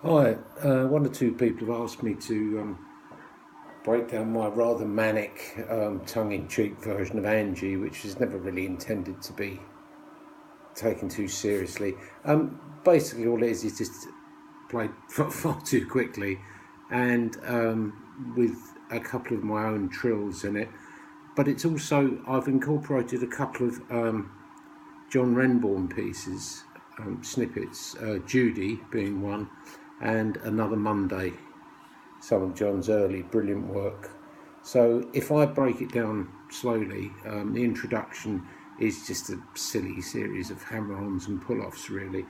Hi, one or two people have asked me to break down my rather manic, tongue-in-cheek version of Angie, which is never really intended to be taken too seriously. Basically, all it is just played far too quickly, and with a couple of my own trills in it. But it's also, I've incorporated a couple of John Renbourn pieces, snippets, Judy being one, and Another Monday, some of John's early brilliant work. So if I break it down slowly, the introduction is just a silly series of hammer-ons and pull-offs really,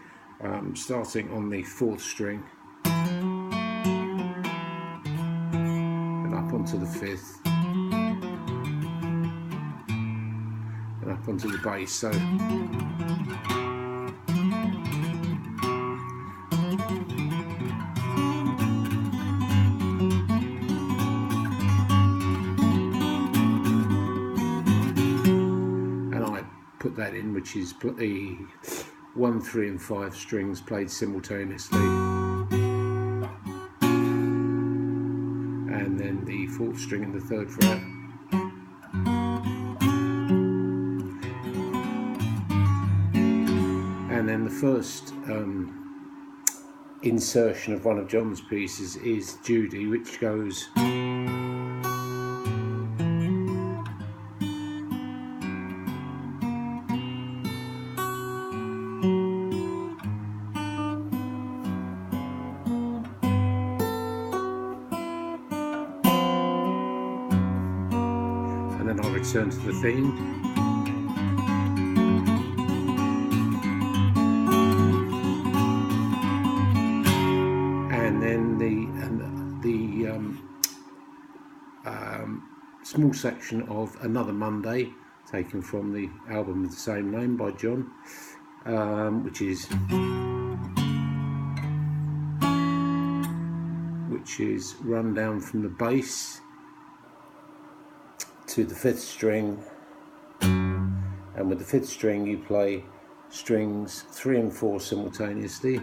starting on the fourth string and up onto the fifth and up onto the bass. So put that in, which is the 1, 3 and 5 strings played simultaneously, and then the fourth string and the third fret, and then the first insertion of one of John's pieces is Judy, which goes and then I'll return to the theme. And then the small section of Another Monday, taken from the album with the same name by John, which is run down from the bass to the fifth string, and with the fifth string you play strings 3 and 4 simultaneously,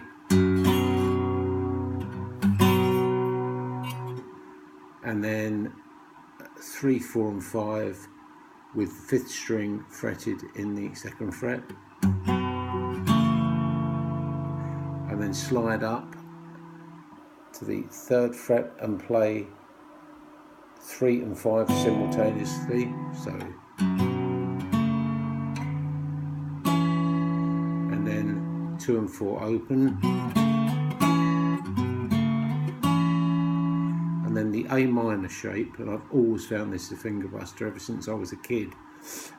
and then 3, 4 and 5 with the fifth string fretted in the second fret, and then slide up to the third fret and play 3 and 5 simultaneously, so, and then 2 and 4 open, and then the A minor shape, and I've always found this a finger buster ever since I was a kid.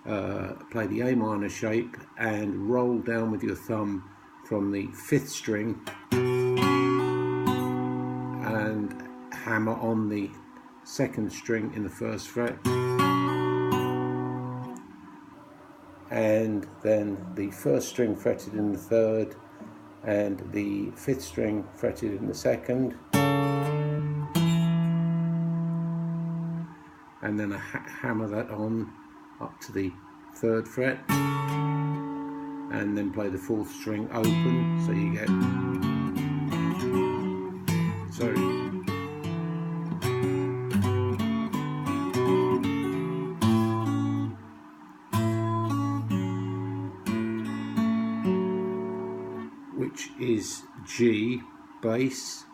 Play the A minor shape and roll down with your thumb from the fifth string and hammer on the second string in the first fret, and then the first string fretted in the third and the fifth string fretted in the second, and then I hammer that on up to the third fret, and then play the fourth string open, so you get which is G bass,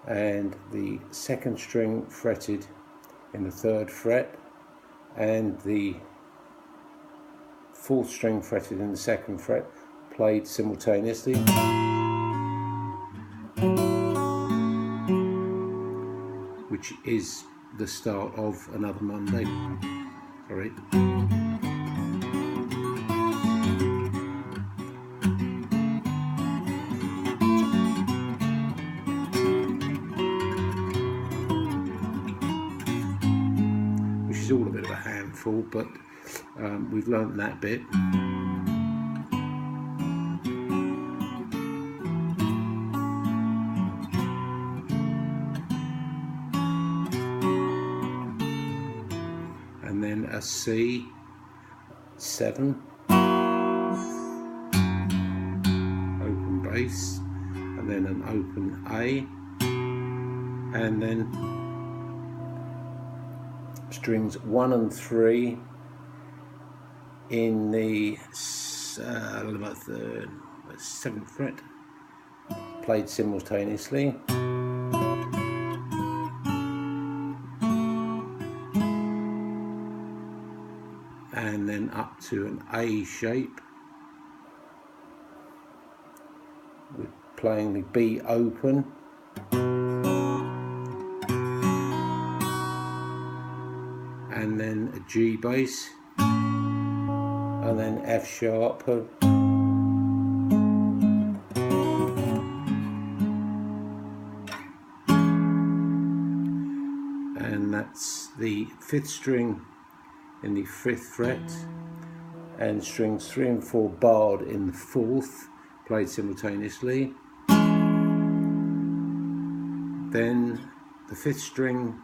and the second string fretted in the third fret and the fourth string fretted in the second fret played simultaneously, which is the start of Another Monday. Sorry. Which is all a bit of a handful, but we've learnt that bit. And then a C, 7, open bass, and then an open A, and then strings 1 and 3 in the 7th fret, played simultaneously. And then up to an A shape, with playing the B open, and then a G bass, and then F sharp, and that's the 5th string in the 5th fret, and strings 3 and 4 barred in the 4th, played simultaneously. Then the 5th string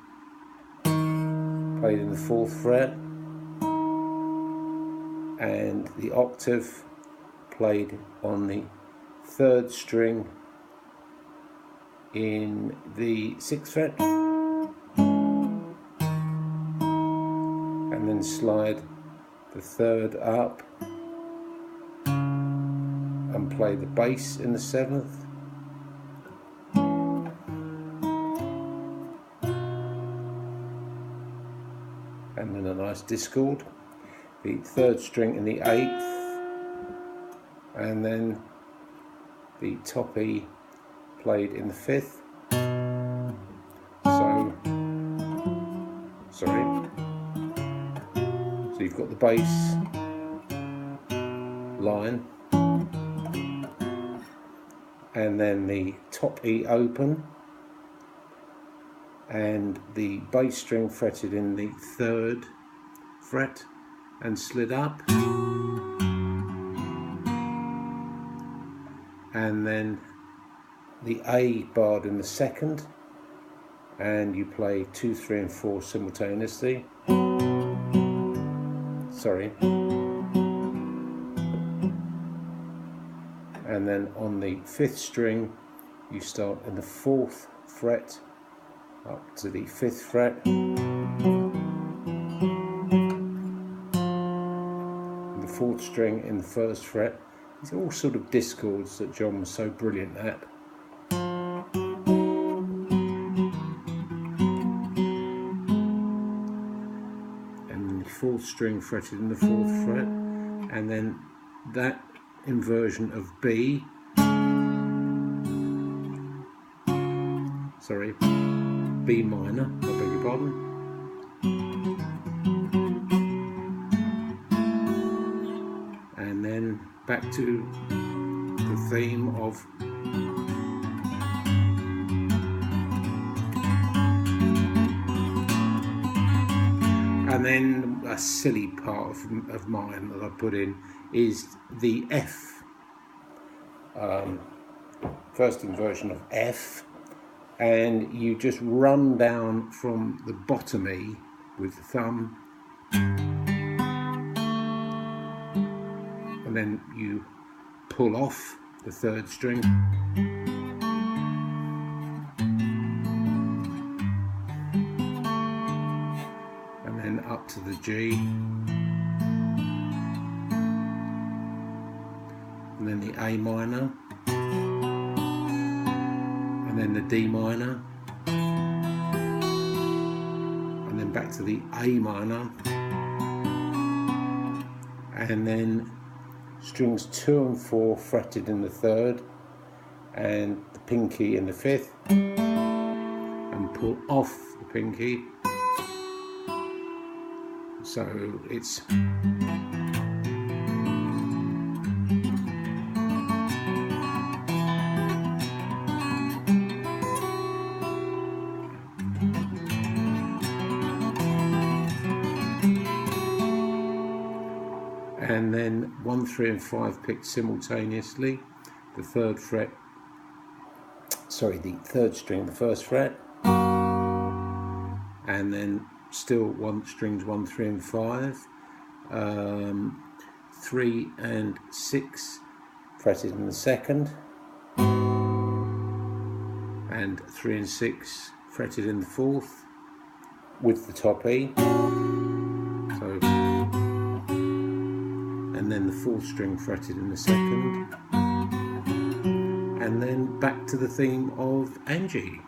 played in the 4th fret, and the octave played on the 3rd string in the 6th fret, and then slide the 3rd up and play the bass in the 7th, and then a nice discord, the 3rd string in the 8th, and then the top E played in the 5th. So you've got the bass line, and then the top E open, and the bass string fretted in the 3rd fret and slid up, and then the A barred in the 2nd, and you play 2, 3 and 4 simultaneously. And then on the 5th string you start in the 4th fret up to the 5th fret, and the 4th string in the 1st fret. These are all sort of discords that John was so brilliant at. And the 4th string fretted in the 4th fret, and then that inversion of B, B minor, I beg your pardon, and then back to the theme of and then a silly part of mine that I put in is the F, first inversion of F, and you just run down from the bottom E with the thumb, and then you pull off the 3rd string, and then up to the G, and then the A minor, and then the D minor, and then back to the A minor, and then strings 2 and 4 fretted in the 3rd, and the pinky in the 5th, and pull off the pinky. So it's and then 1, 3 and 5 picked simultaneously, the 3rd fret, the 3rd string, the 1st fret, and then still strings 1, 3 and 5, 3 and 6 fretted in the 2nd, and 3 and 6 fretted in the 4th with the top E. So, and then the 4th string fretted in the 2nd, and then back to the theme of Angie.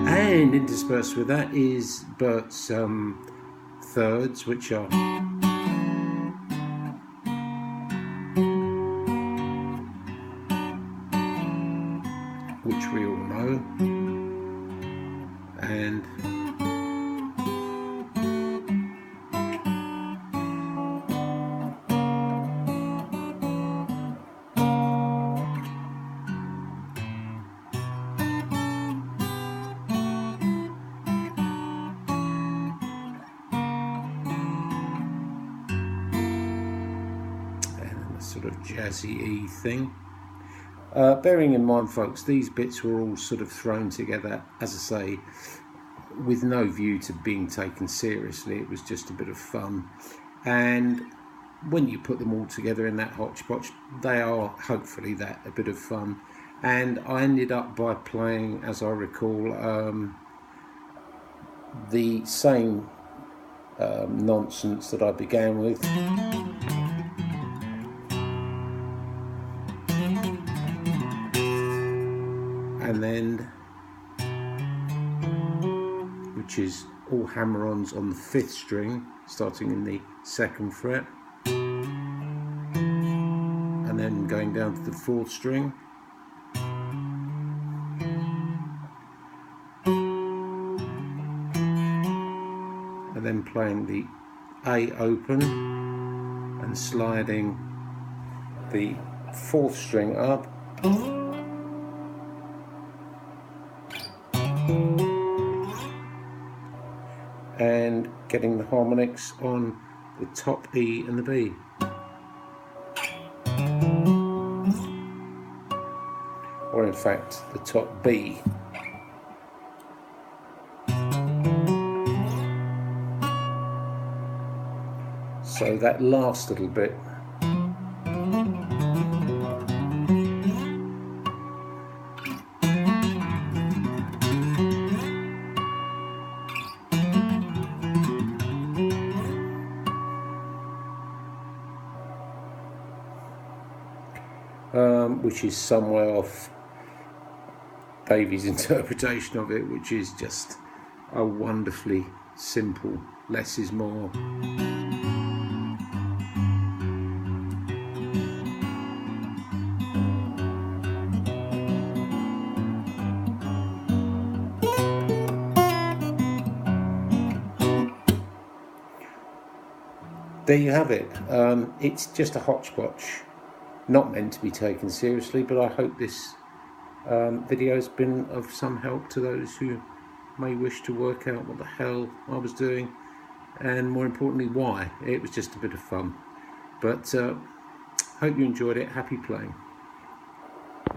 And interspersed with that is Bert's thirds, which are which we all know, and a sort of jazzy-y thing. Bearing in mind, folks, these bits were all sort of thrown together, as I say, with no view to being taken seriously. It was just a bit of fun, and when you put them all together in that hodgepodge, they are hopefully that a bit of fun. And I ended up by playing, as I recall, the same nonsense that I began with. And then, which is all hammer-ons on the 5th string, starting in the 2nd fret, and then going down to the 4th string, and then playing the A open and sliding the 4th string up, and getting the harmonics on the top E and the B. Or in fact, the top B. So that last little bit which is somewhere off Davey's interpretation of it, which is just a wonderfully simple less is more. There you have it. It's just a hodgepodge, not meant to be taken seriously, but I hope this video has been of some help to those who may wish to work out what the hell I was doing, and more importantly why. It was just a bit of fun, but hope you enjoyed it. Happy playing.